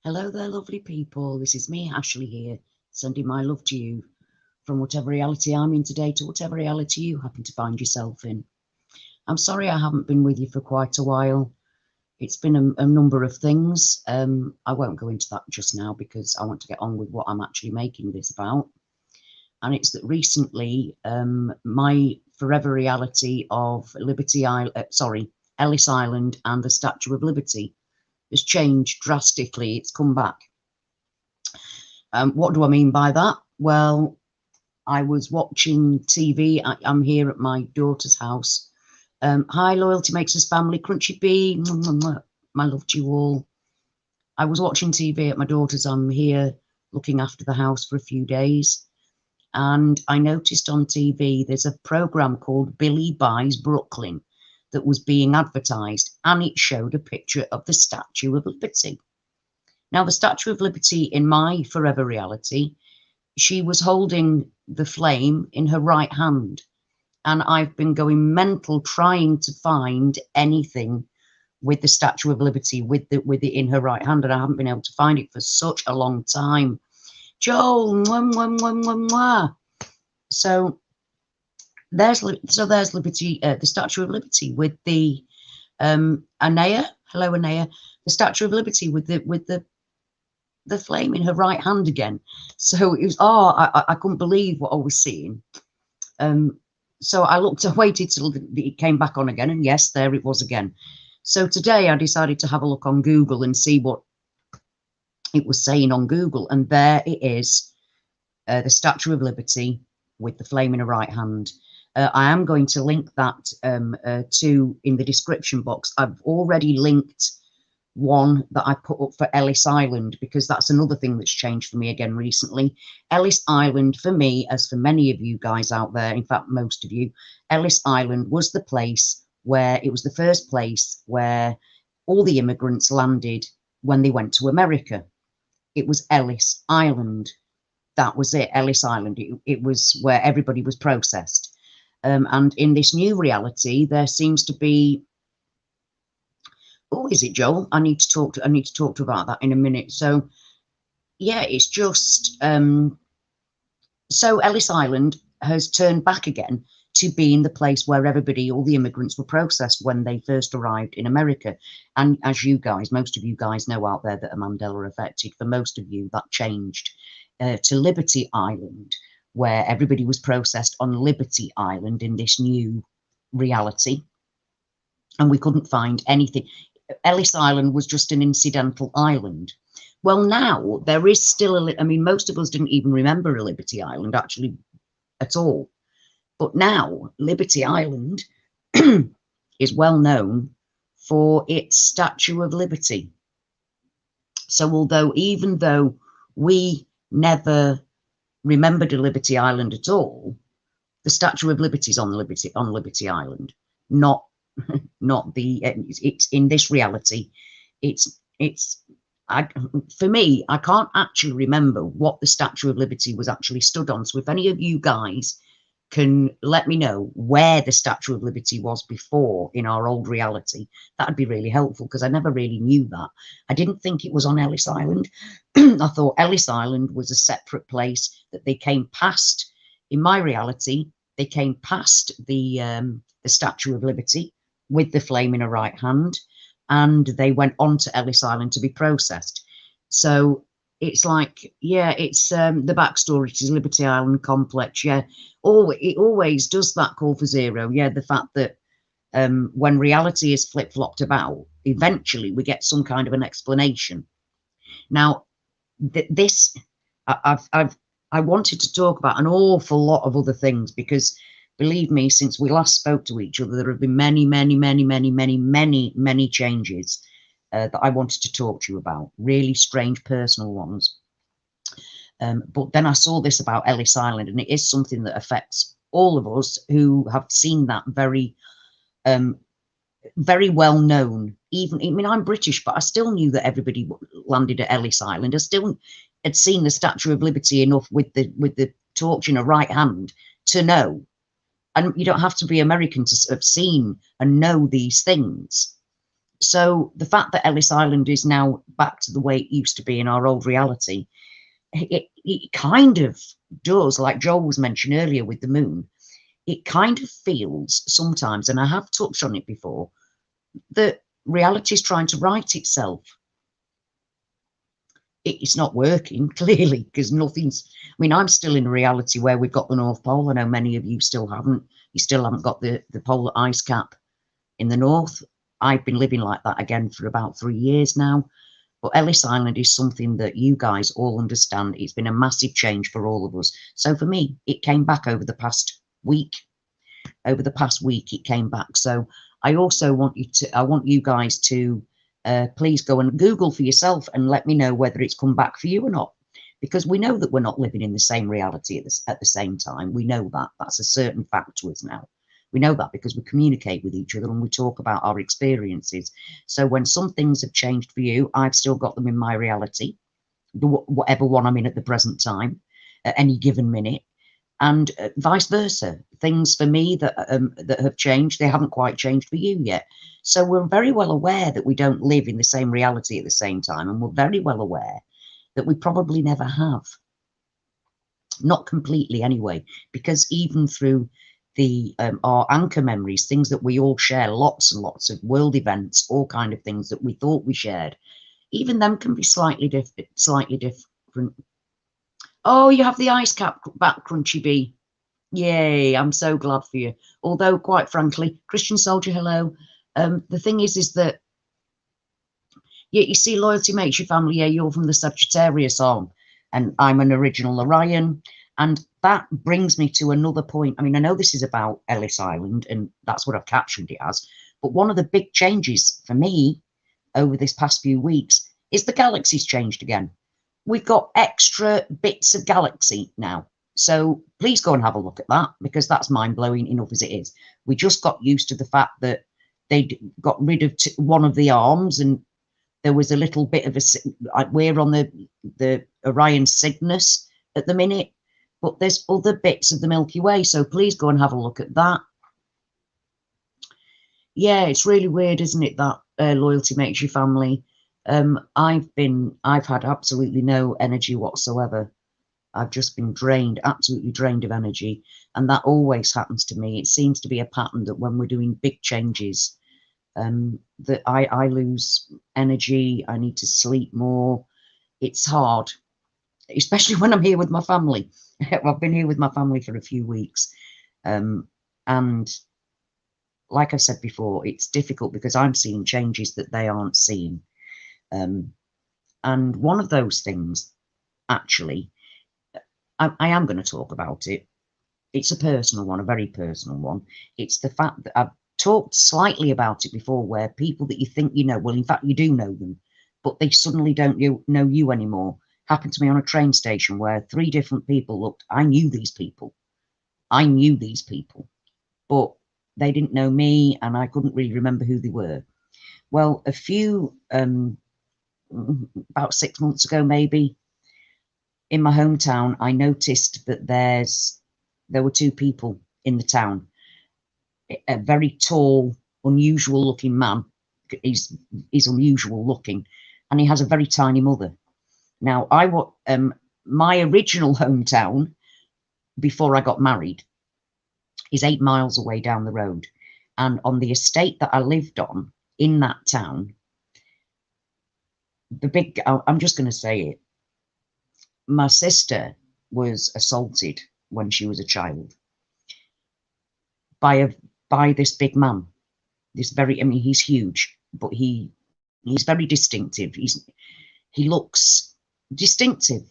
Hello there, lovely people. This is me, Ashley, here, sending my love to you from whatever reality I'm in today to whatever reality you happen to find yourself in. I'm sorry I haven't been with you for quite a while. It's been a number of things. I won't go into that just now because I want to get on with what I'm actually making this about. And it's that recently my forever reality of Ellis Island and the Statue of Liberty has changed drastically. It's come back. What do I mean by that? Well, I was watching TV. I'm here at my daughter's house. Hi, loyalty makes us family. Crunchy bee, my love to you all. I was watching TV at my daughter's. I'm here looking after the house for a few days. And I noticed on TV there's a program called Billy Buys Brooklyn that was being advertised, and it showed a picture of the Statue of Liberty. Now, the Statue of Liberty in my forever reality, she was holding the flame in her right hand. And I've been going mental trying to find anything with the Statue of Liberty with it in her right hand, and I haven't been able to find it for such a long time. Joel, mwah, mwah, mwah, mwah, mwah. So there's Liberty, the Statue of Liberty with the Anea. Hello, Anea. The Statue of Liberty with the flame in her right hand again. So it was, I couldn't believe what I was seeing. So I waited till it came back on again, and yes, there it was again. So today I decided to have a look on Google and see what it was saying on Google, and there it is, the Statue of Liberty with the flame in her right hand. I am going to link that in the description box. I've already linked one that I put up for Ellis Island, because that's another thing that's changed for me again recently. Ellis Island, for me, as for many of you guys out there, in fact most of you, Ellis Island was the place where it was the first place where all the immigrants landed when they went to America. It was Ellis Island. That was it, Ellis Island. It was where everybody was processed. And in this new reality, there seems to be, oh, is it Joel? I need to talk to about that in a minute. So yeah, it's just so Ellis Island has turned back again to being the place where all the immigrants were processed when they first arrived in America. And as you guys, most of you guys know out there that are Mandela affected, for most of you that changed to Liberty Island, where everybody was processed on Liberty Island in this new reality. And we couldn't find anything. Ellis Island was just an incidental island. Well, now there is still I mean, most of us didn't even remember a Liberty Island actually at all. But now Liberty Island is well known for its Statue of Liberty. So even though we never remembered a Liberty Island at all, the Statue of Liberty is on Liberty Island, not the it's in this reality. For me, I can't actually remember what the Statue of Liberty was actually stood on. So if any of you guys can let me know where the Statue of Liberty was before in our old reality, that'd be really helpful, because I never really knew that. I didn't think it was on Ellis Island. I thought Ellis Island was a separate place that they came past. In my reality, they came past the Statue of Liberty with the flame in her right hand, and they went on to Ellis Island to be processed. So it's like, yeah, it's the backstory to Liberty Island complex. Yeah, it always does that call for zero. Yeah, the fact that when reality is flip-flopped about, eventually we get some kind of an explanation. Now, I wanted to talk about an awful lot of other things, because believe me, since we last spoke to each other, there have been many, many, many, many, many, many, many changes that I wanted to talk to you about, really strange personal ones. But then I saw this about Ellis Island, and it is something that affects all of us who have seen that very, very well known. I mean, I'm British, but I still knew that everybody landed at Ellis Island. I still had seen the Statue of Liberty enough with the torch in her right hand to know. And you don't have to be American to have seen and know these things. So the fact that Ellis Island is now back to the way it used to be in our old reality, it kind of does, like Joel was mentioned earlier with the moon, it kind of feels sometimes, and I have touched on it before, that reality is trying to right itself. It's not working, clearly, because nothing's... I mean, I'm still in a reality where we've got the North Pole. I know many of you still haven't. You still haven't got the polar ice cap in the north. I've been living like that again for about 3 years now. But Ellis Island is something that you guys all understand. It's been a massive change for all of us. So for me, it came back over the past week. Over the past week, it came back. So I also want you guys to please go and Google for yourself and let me know whether it's come back for you or not. Because we know that we're not living in the same reality at the same time. We know that. That's a certain fact to us now. We know that because we communicate with each other and we talk about our experiences. So when some things have changed for you, I've still got them in my reality, whatever one I'm in at the present time, at any given minute, and vice versa. Things for me that have changed, they haven't quite changed for you yet. So we're very well aware that we don't live in the same reality at the same time, and we're very well aware that we probably never have. Not completely anyway, because even through our anchor memories, things that we all share, lots and lots of world events, all kind of things that we thought we shared, even them can be slightly different. Oh, you have the ice cap back, Crunchy Bee. Yay, I'm so glad for you. Although, quite frankly, Christian Soldier, hello. The thing is that, yeah, you see, loyalty makes you family. Yeah, you're from the Sagittarius arm, and I'm an original Orion. And that brings me to another point. I mean, I know this is about Ellis Island, and that's what I've captioned it as. But one of the big changes for me over this past few weeks is the galaxy's changed again. We've got extra bits of galaxy now. So please go and have a look at that, because that's mind-blowing enough as it is. We just got used to the fact that they got rid of one of the arms, and there was a little bit of we're on the Orion Cygnus at the minute, but there's other bits of the Milky Way. So please go and have a look at that. Yeah, it's really weird, isn't it, that loyalty makes you family. I've had absolutely no energy whatsoever. I've just been drained, absolutely drained of energy. And that always happens to me. It seems to be a pattern that when we're doing big changes, that I lose energy. I need to sleep more. It's hard, especially when I'm here with my family. I've been here with my family for a few weeks. And like I said before, it's difficult because I'm seeing changes that they aren't seeing. And one of those things, actually, I am going to talk about it. It's a personal one, a very personal one. It's the fact that I've talked slightly about it before, where people that you think you know, well, in fact, you do know them, but they suddenly don't know you anymore. Happened to me on a train station where 3 different people looked. I knew these people. But they didn't know me, and I couldn't really remember who they were. Well, about 6 months ago, maybe, in my hometown, I noticed that there were 2 people in the town. A very tall, unusual looking man. He's unusual looking, and he has a very tiny mother. Now, my original hometown, before I got married, is 8 miles away down the road. And on the estate that I lived on in that town, I'm just going to say it, my sister was assaulted when she was a child by this big man. I mean, he's huge, but he's very distinctive. He looks distinctive.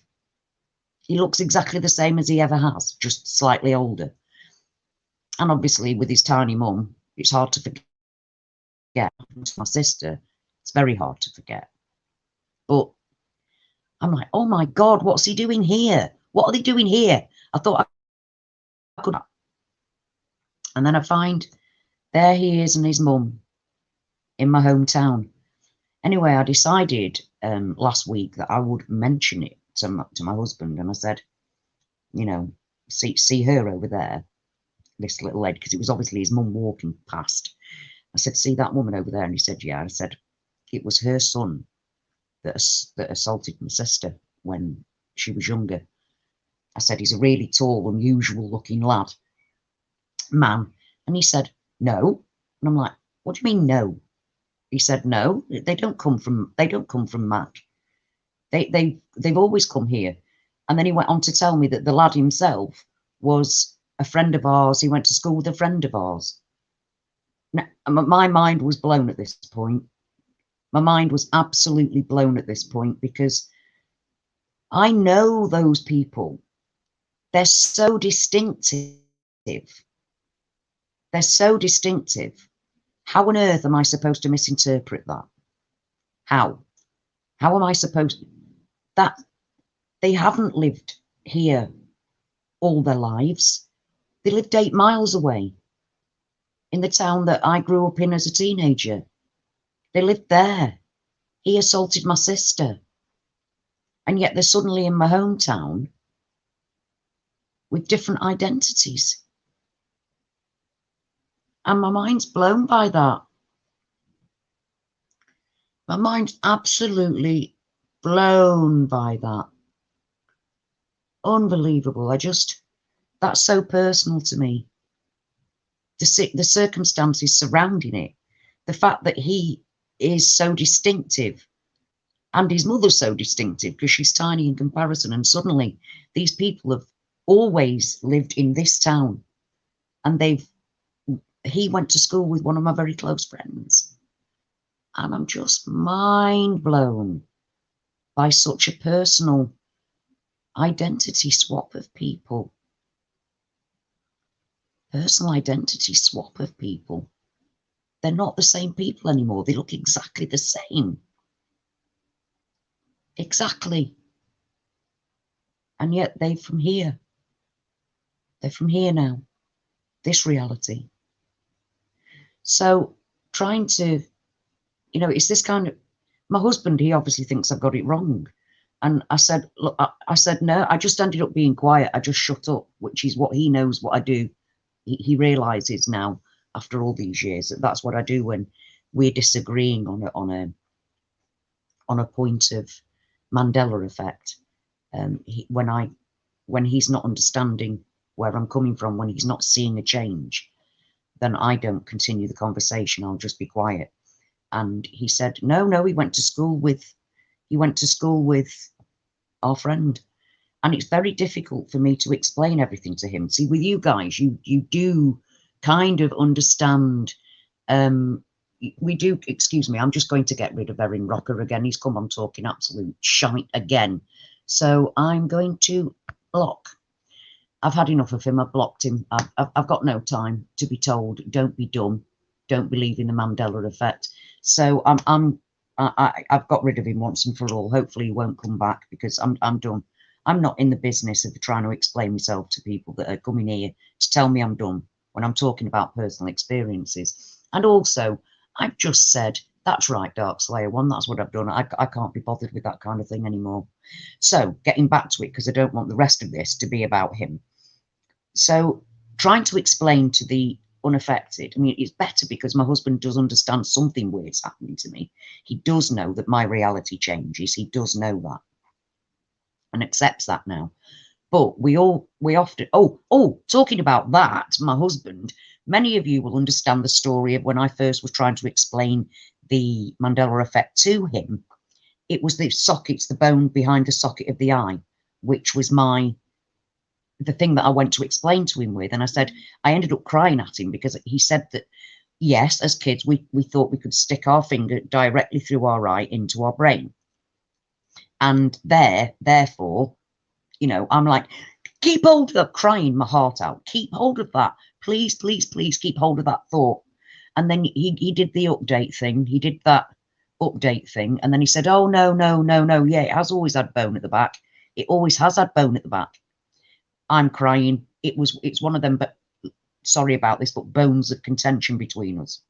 He looks exactly the same as he ever has, just slightly older. And obviously, with his tiny mum, it's hard to forget. My sister, it's very hard to forget. But I'm like, oh my God, what's he doing here? What are they doing here? I thought I could. And then I find there he is and his mum in my hometown. Anyway, I decided last week that I would mention it to my husband, and I said, you know, see her over there, this little lady, because it was obviously his mum walking past. I said, see that woman over there? And he said, yeah. I said, it was her son that assaulted my sister when she was younger. I said, he's a really tall, unusual looking man. And he said, no. And I'm like, what do you mean no? He said, no, they don't come from Mac. They've always come here. And then he went on to tell me that the lad himself was a friend of ours. He went to school with a friend of ours. Now, my mind was blown at this point. My mind was absolutely blown at this point, because I know those people. They're so distinctive. They're so distinctive. How on earth am I supposed to misinterpret that? How? How am I supposed to? That they haven't lived here all their lives. They lived 8 miles away in the town that I grew up in as a teenager. They lived there. He assaulted my sister. And yet they're suddenly in my hometown with different identities. And my mind's blown by that. My mind's absolutely blown by that. Unbelievable. That's so personal to me. The circumstances surrounding it, the fact that he is so distinctive and his mother's so distinctive because she's tiny in comparison, and suddenly these people have always lived in this town, and he went to school with one of my very close friends, and I'm just mind blown by such a personal identity swap of people. Personal identity swap of people. They're not the same people anymore. They look exactly the same. Exactly. And yet they're from here. They're from here now. This reality. So trying to, it's this kind of, my husband, he obviously thinks I've got it wrong. And I said, look, I said, no, I just ended up being quiet. I just shut up, which is what he knows what I do. He realizes now, after all these years, that that's what I do when we're disagreeing on a point of Mandela Effect. When he's not understanding where I'm coming from, when he's not seeing a change, then I don't continue the conversation. I'll just be quiet. And he said, no, he went to school with our friend. And it's very difficult for me to explain everything to him. See, with you guys, you do kind of understand. We do, excuse me, I'm just going to get rid of Erin Rocker again. He's come on talking absolute shite again. So I'm going to block. I've had enough of him. I've blocked him. I've got no time to be told, don't be dumb. Don't believe in the Mandela Effect. So I've got rid of him once and for all. Hopefully he won't come back, because I'm done. I'm not in the business of trying to explain myself to people that are coming here to tell me I'm dumb when I'm talking about personal experiences. And also, I've just said, that's right, Dark Slayer One, that's what I've done. I can't be bothered with that kind of thing anymore. So, getting back to it, because I don't want the rest of this to be about him. So, trying to explain to the unaffected, I mean, it's better because my husband does understand something weird's happening to me. He does know that my reality changes. He does know that. And accepts that now. But we often, talking about that, my husband, many of you will understand the story of when I first was trying to explain the Mandela Effect to him. It was the sockets, the bone behind the socket of the eye, which was the thing that I went to explain to him with. And I said, I ended up crying at him because he said that, yes, as kids, we thought we could stick our finger directly through our eye into our brain. And therefore, I'm like, keep hold of that, crying my heart out. Keep hold of that. Please, please, please keep hold of that thought. And then he did the update thing. He did that update thing. And then he said, oh, no. Yeah, it has always had bone at the back. It always has had bone at the back. I'm crying. It's one of them, but sorry about this, but bones of contention between us.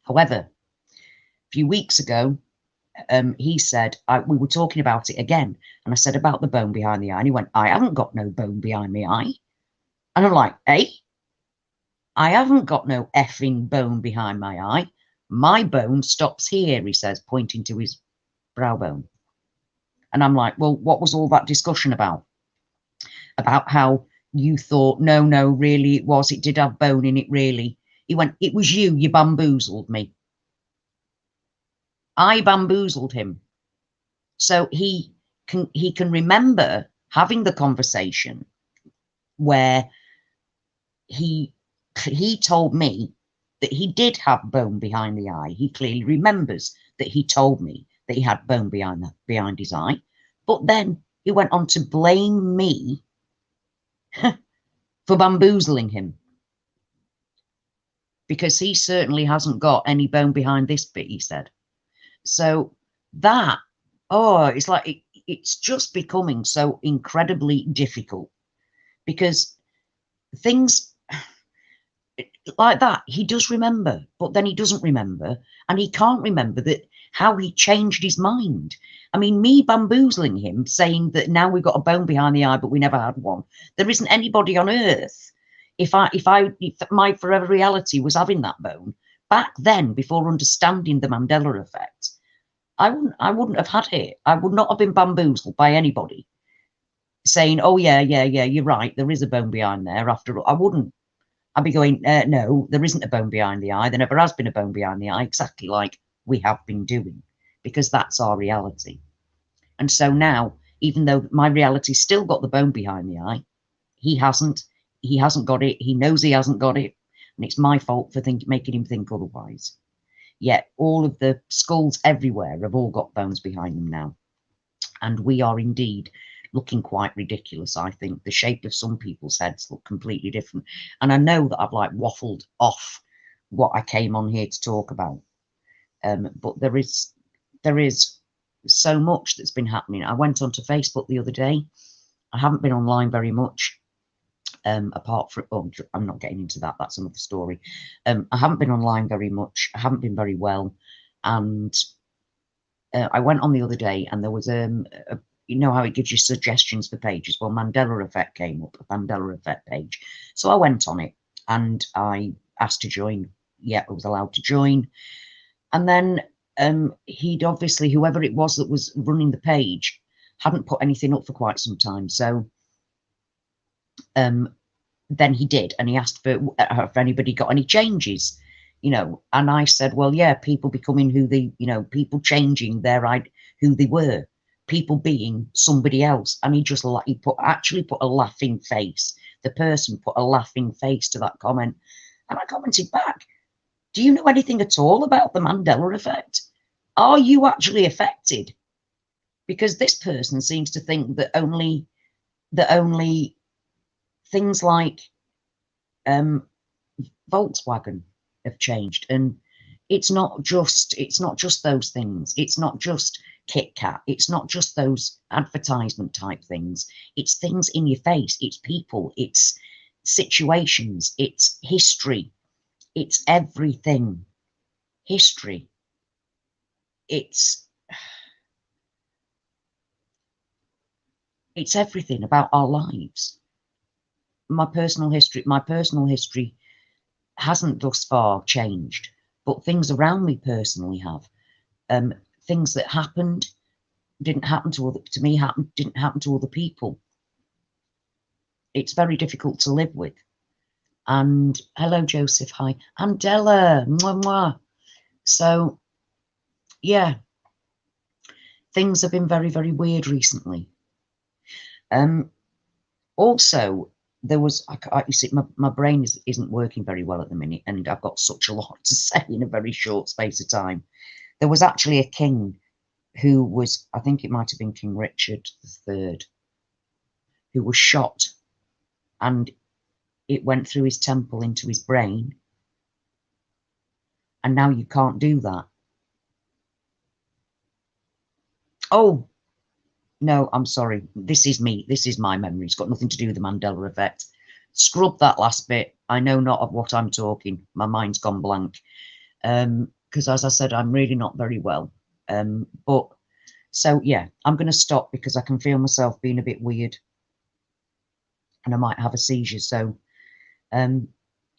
However, a few weeks ago, he said, we were talking about it again, and I said about the bone behind the eye, and he went, I haven't got no bone behind my eye. And I'm like, hey, I haven't got no effing bone behind my eye. My bone stops here, he says, pointing to his brow bone. And I'm like, well, what was all that discussion about? About how you thought, no, really it did have bone in it, really. He went, it was you bamboozled me. I bamboozled him. So he can remember having the conversation where he told me that he did have bone behind the eye. He clearly remembers that he told me that he had bone behind his eye. But then he went on to blame me for bamboozling him, because he certainly hasn't got any bone behind this bit, he said. So that, it's like it's just becoming so incredibly difficult, because things like that he does remember, but then he doesn't remember, and he can't remember that how he changed his mind. I mean, me bamboozling him, saying that now we've got a bone behind the eye, but we never had one. There isn't anybody on earth, if my forever reality was having that bone back then, before understanding the Mandela effect, I wouldn't have had it. I would not have been bamboozled by anybody saying, oh yeah, you're right, there is a bone behind there. After all, I wouldn't. I'd be going, no, there isn't a bone behind the eye. There never has been a bone behind the eye, exactly like we have been doing, because that's our reality. And so now, even though my reality's still got the bone behind the eye, he hasn't got it. He knows he hasn't got it, and it's my fault for making him think otherwise. Yet all of the skulls everywhere have all got bones behind them now, and we are indeed looking quite ridiculous. I think the shape of some people's heads look completely different, and I know that I've like waffled off what I came on here to talk about, but there is so much that's been happening. I went onto Facebook the other day. I haven't been online very much, apart from, I'm not getting into that, that's another story. I haven't been online very much. I haven't been very well, and I went on the other day, and there was you know how it gives you suggestions for pages? Well, Mandela Effect came up, a Mandela Effect page. So I went on it, and I asked to join. Yeah, I was allowed to join. And then he'd obviously, whoever it was that was running the page, hadn't put anything up for quite some time. So then he did, and he asked for if anybody got any changes, you know. And I said, well, yeah, people becoming who they, you know, people changing who they were, people being somebody else. And he just actually put a laughing face. The person put a laughing face to that comment, and I commented back, do you know anything at all about the Mandela effect? Are you actually affected? Because this person seems to think that only things like Volkswagen have changed, and it's not just those things. It's not just Kit Kat. It's not just those advertisement type things. It's things in your face. It's people. It's situations. It's history. It's everything. History. It's everything about our lives. My personal history hasn't thus far changed, but things around me personally have. Things that happened didn't happen to me, didn't happen to other people. It's very difficult to live with. And hello, Joseph. Hi. And Della. Mwah, mwah. So, yeah, things have been very, very weird recently. Also, there was, you see, my brain isn't working very well at the minute, and I've got such a lot to say in a very short space of time. There was actually a king who was, I think it might have been King Richard III, who was shot, and it went through his temple into his brain, and now you can't do that. Oh, no, I'm sorry. This is me. This is my memory. It's got nothing to do with the Mandela effect. Scrub that last bit. I know not of what I'm talking. My mind's gone blank. Because as I said, I'm really not very well. But so, yeah, I'm going to stop because I can feel myself being a bit weird, and I might have a seizure. So,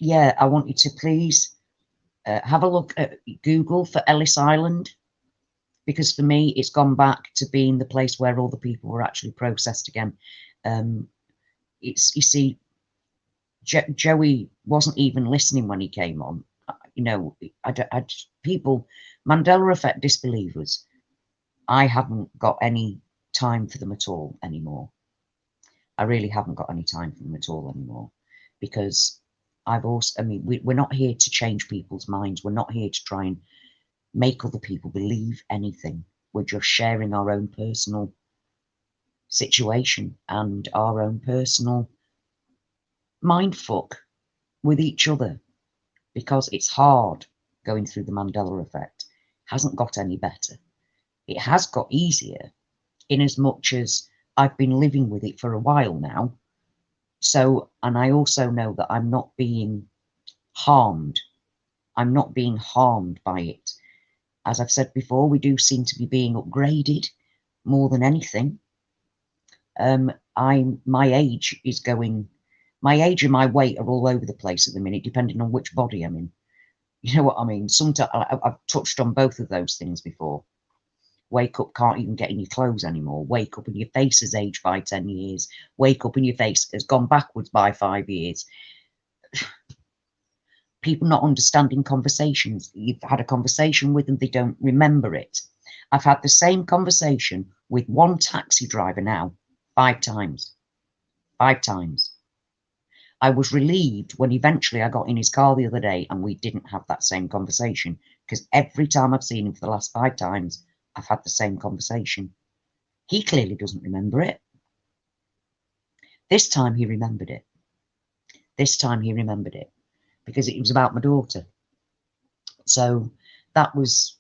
yeah, I want you to please Have a look at Google for Ellis Island, because for me, it's gone back to being the place where all the people were actually processed again. It's, you see, Joey wasn't even listening when he came on. You know, people, Mandela Effect disbelievers, I haven't got any time for them at all anymore. I really haven't got any time for them at all anymore, because I've also, I mean, we're not here to change people's minds. We're not here to try and make other people believe anything. We're just sharing our own personal situation and our own personal mindfuck with each other, because it's hard going through the Mandela Effect. Hasn't got any better. It has got easier, in as much as I've been living with it for a while now. So, and I also know that I'm not being harmed. I'm not being harmed by it. As I've said before, we do seem to be being upgraded more than anything. My age is going, my age and my weight are all over the place at the minute, depending on which body I'm in. You know what I mean? Sometimes I've touched on both of those things before. Wake up, can't even get in your clothes anymore. Wake up and your face has aged by 10 years. Wake up and your face has gone backwards by 5 years. People not understanding conversations. You've had a conversation with them, they don't remember it. I've had the same conversation with one taxi driver now 5 times. 5 times. I was relieved when eventually I got in his car the other day and we didn't have that same conversation, because every time I've seen him for the last 5 times, I've had the same conversation. He clearly doesn't remember it. This time he remembered it. This time he remembered it, because it was about my daughter. So that was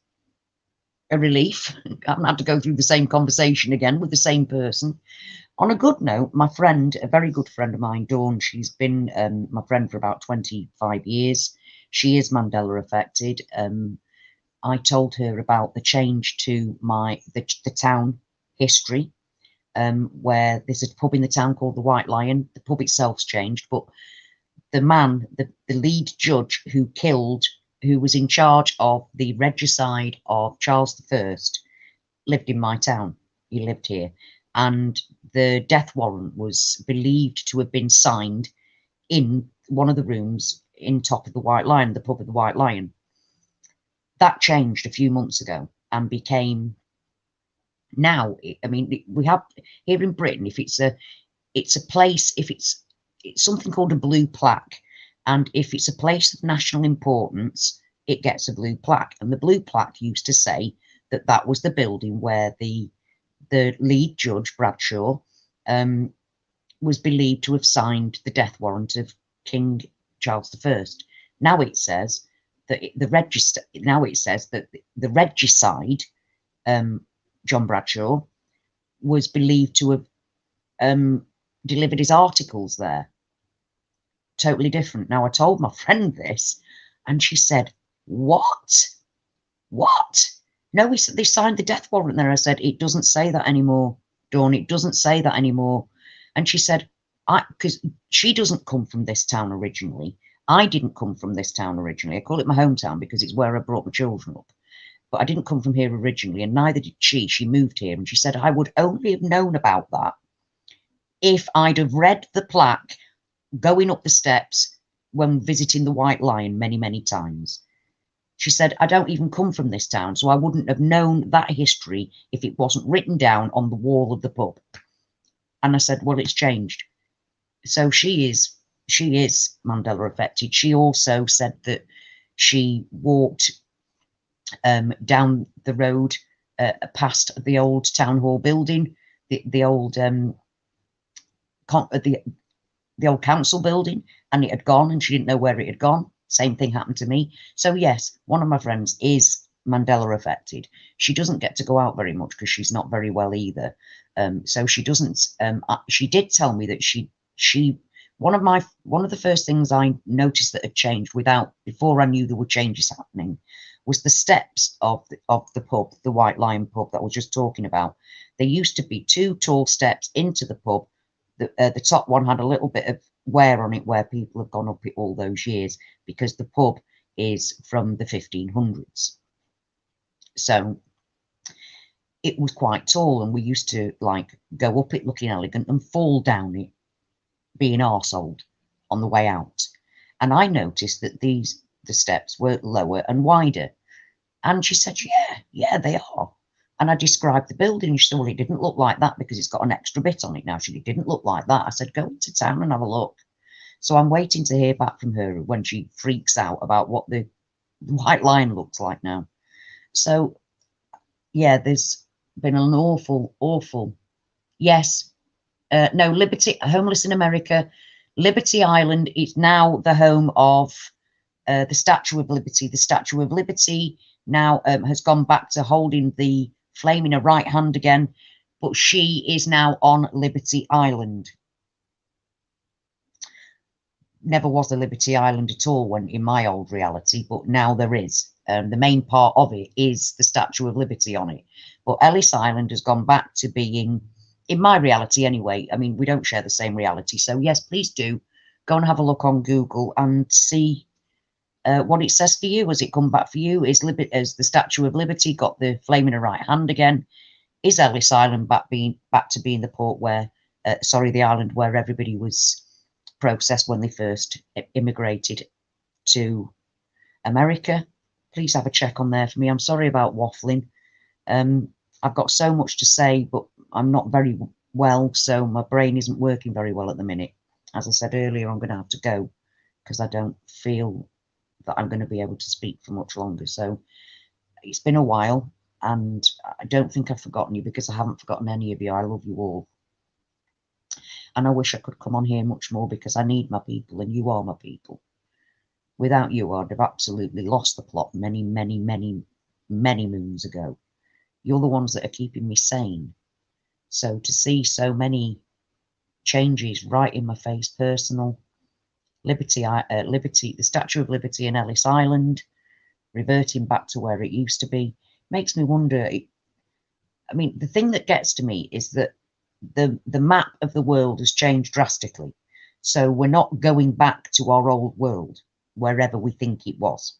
a relief. I haven't had to go through the same conversation again with the same person. On a good note, my friend, a very good friend of mine, Dawn, she's been my friend for about 25 years. She is Mandela affected. I told her about the change to the town history, where there's a pub in the town called the White Lion. The pub itself's changed, but the man, the lead judge who was in charge of the regicide of Charles I, lived in my town. He lived here. And the death warrant was believed to have been signed in one of the rooms in top of the White Lion, the pub of the White Lion. That changed a few months ago and became, now, I mean, we have here in Britain, if it's a place, if it's something called a blue plaque, and if it's a place of national importance, it gets a blue plaque. And the blue plaque used to say that that was the building where the lead judge, Bradshaw, was believed to have signed the death warrant of King Charles I. Now it says that the regicide, John Bradshaw, was believed to have delivered his articles there. Totally different. Now, I told my friend this, and she said, "What? What? No, they signed the death warrant there." I said, "It doesn't say that anymore, Dawn. It doesn't say that anymore." And she said, because she doesn't come from this town originally. I didn't come from this town originally. I call it my hometown because it's where I brought my children up. But I didn't come from here originally, and neither did she. She moved here, and she said, "I would only have known about that if I'd have read the plaque going up the steps when visiting the White Lion many, many times." She said, "I don't even come from this town, so I wouldn't have known that history if it wasn't written down on the wall of the pub." And I said, "Well, it's changed." So she is Mandela affected. She also said that she walked down the road past the old town hall building, the old council building, and it had gone, and she didn't know where it had gone. Same thing happened to me. So yes, one of my friends is Mandela affected. She doesn't get to go out very much because she's not very well either. So she doesn't. She did tell me that one of the first things I noticed that had changed before I knew there were changes happening was the steps of the pub, the White Lion pub that I was just talking about. There used to be 2 tall steps into the pub. The top one had a little bit of wear on it where people have gone up it all those years, because the pub is from the 1500s. So it was quite tall, and we used to like go up it looking elegant and fall down it being arseholed on the way out. And I noticed that the steps were lower and wider. And she said, yeah, they are. And I described the building. She said, well, it didn't look like that because it's got an extra bit on it now. She said, it didn't look like that. I said, go into town and have a look. So I'm waiting to hear back from her when she freaks out about what the White Lion looks like now. So, yeah, there's been an awful, yes, no, Liberty, homeless in America, Liberty Island is now the home of the Statue of Liberty. The Statue of Liberty now has gone back to holding the flame in her right hand again, but she is now on Liberty Island. Never was a Liberty Island at all when in my old reality, but now there is. The main part of it is the Statue of Liberty on it. But Ellis Island has gone back to being, in my reality anyway, I mean, we don't share the same reality. So yes, please do go and have a look on Google and see what it says for you. Has it come back for you? Is the Statue of Liberty got the flame in her right hand again? Is Ellis Island back to being the port where, the island where everybody was processed when they first immigrated to America? Please have a check on there for me. I'm sorry about waffling. I've got so much to say, but I'm not very well, so my brain isn't working very well at the minute. As I said earlier, I'm going to have to go because I don't feel that I'm going to be able to speak for much longer. So it's been a while, and I don't think I've forgotten you because I haven't forgotten any of you. I love you all. And I wish I could come on here much more because I need my people and you are my people. Without you, I'd have absolutely lost the plot many, many, many, many moons ago. You're the ones that are keeping me sane. So to see so many changes right in my face, personal, Liberty, the Statue of Liberty in Ellis Island, reverting back to where it used to be, makes me wonder. I mean, the thing that gets to me is that the map of the world has changed drastically. So we're not going back to our old world, wherever we think it was.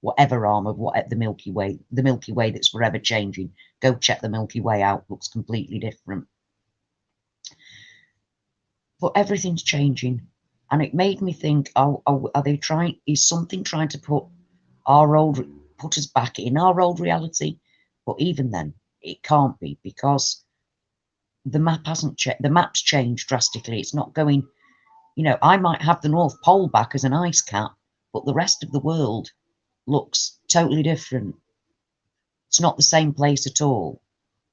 Whatever arm of the Milky Way that's forever changing. Go check the Milky Way out, looks completely different. But everything's changing. And it made me think, is something trying to put us back in our old reality? But even then, it can't be, because the map hasn't changed. The map's changed drastically. It's not going, I might have the North Pole back as an ice cap, but the rest of the world looks totally different. It's not the same place at all.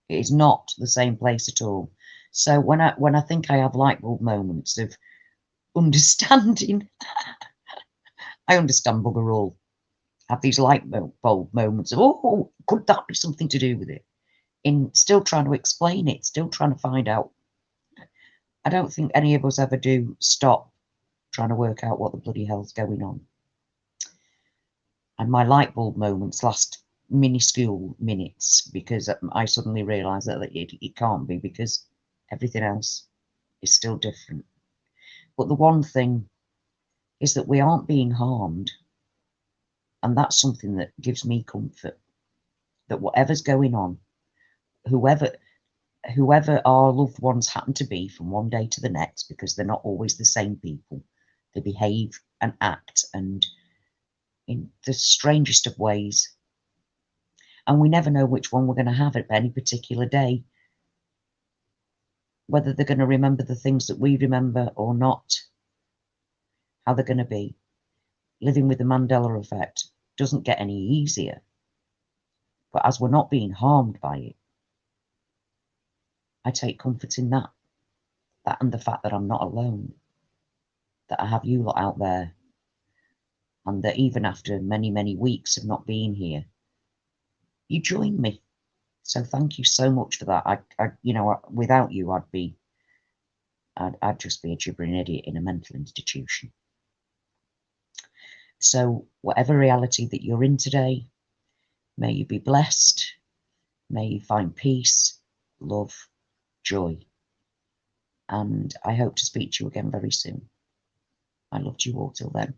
It is not the same place at all. So when I think I have light bulb moments of understanding, I understand bugger all. I have these light bulb moments of, oh, could that be something to do with it? In still trying to explain it, still trying to find out. I don't think any of us ever do stop trying to work out what the bloody hell's going on. And my light bulb moments last minuscule minutes because I suddenly realise that it can't be, because everything else is still different. But the one thing is that we aren't being harmed. And that's something that gives me comfort, that whatever's going on, whoever our loved ones happen to be from one day to the next, because they're not always the same people, they behave and act and in the strangest of ways, and we never know which one we're going to have at any particular day, whether they're going to remember the things that we remember or not, how they're going to be. Living with the Mandela Effect doesn't get any easier, but as we're not being harmed by it, I take comfort in that and the fact that I'm not alone, that I have you lot out there, and that even after many, many weeks of not being here, you join me. So thank you so much for that. Without you, I'd just be a gibbering idiot in a mental institution. So whatever reality that you're in today, may you be blessed. May you find peace, love, joy. And I hope to speak to you again very soon. I loved you all till then.